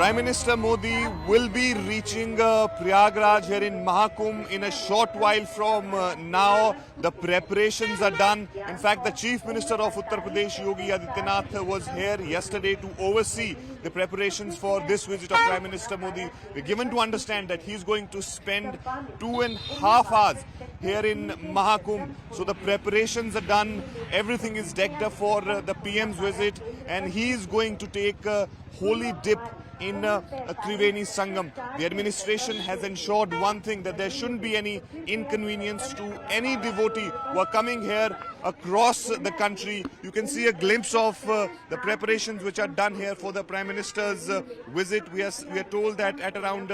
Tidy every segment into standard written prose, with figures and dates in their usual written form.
Prime Minister Modi will be reaching Prayagraj here in Mahakumbh in a short while from now. The preparations are done. In fact, the Chief Minister of Uttar Pradesh, Yogi Adityanath, was here yesterday to oversee the preparations for this visit of Prime Minister Modi. We're given to understand that he's going to spend 2.5 hours here in Mahakumbh. So the preparations are done. Everything is decked up for the PM's visit, and he is going to take a holy dip in Triveni Sangam. The administration has ensured one thing, that there shouldn't be any inconvenience to any devotee who are coming here across the country. You can see a glimpse of the preparations which are done here for the Prime Minister's visit. We are told that at around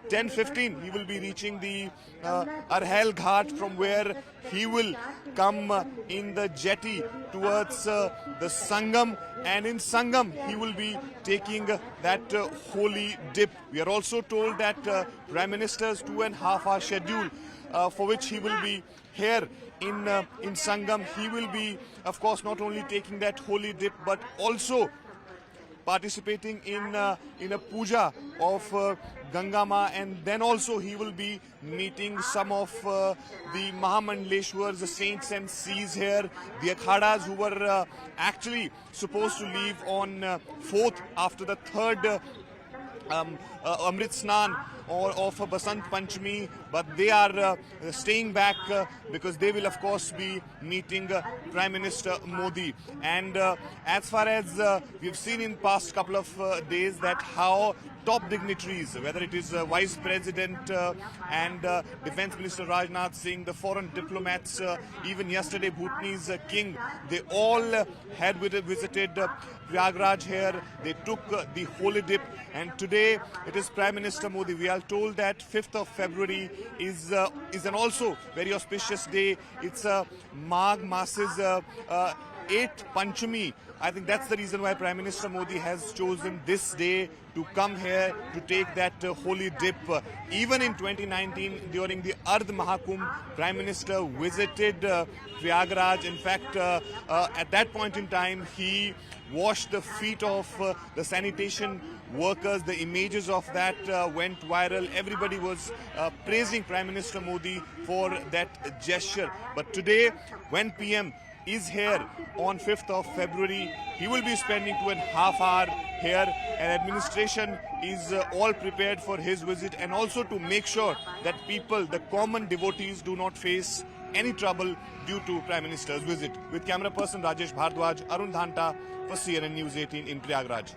10:15 he will be reaching the Arhel Ghat, from where he will come in the jetty towards the Sangam, and in Sangam he will be taking that holy dip. We are also told that Prime Minister's 2.5 hour schedule for which he will be here in Sangam, he will be, of course, not only taking that holy dip but also participating in a puja of Ganga Ma, and then also he will be meeting some of the Mahamandleshwars, the saints and sees here, the akhadas who were actually supposed to leave on 4th after the 3rd Amrit Snan or of Basant Panchami, but they are staying back because they will of course be meeting Prime Minister Modi. And as far as we've seen in past couple of days, that how top dignitaries, whether it is Vice President and Defence Minister Rajnath Singh, the foreign diplomats, even yesterday Bhutanese King, they all had visited Prayagraj here. They took the holy dip, and today it is Prime Minister Modi. We are told that 5th of February is an also very auspicious day. It's Magh Mas's 8th Panchami. I think that's the reason why Prime Minister Modi has chosen this day to come here to take that holy dip. Even in 2019, during the Ardh Mahakumbh, Prime Minister visited Prayagraj. In fact, at that point in time, he washed the feet of the sanitation workers. The images of that went viral. Everybody was praising Prime Minister Modi for that gesture. But today, when PM is here on 5th of February, he will be spending 2.5 hours here, and administration is all prepared for his visit, and also to make sure that people, the common devotees, do not face any trouble due to Prime Minister's visit. With camera person Rajesh Bhardwaj, Arun Dhanta for CNN News 18 in Prayagraj.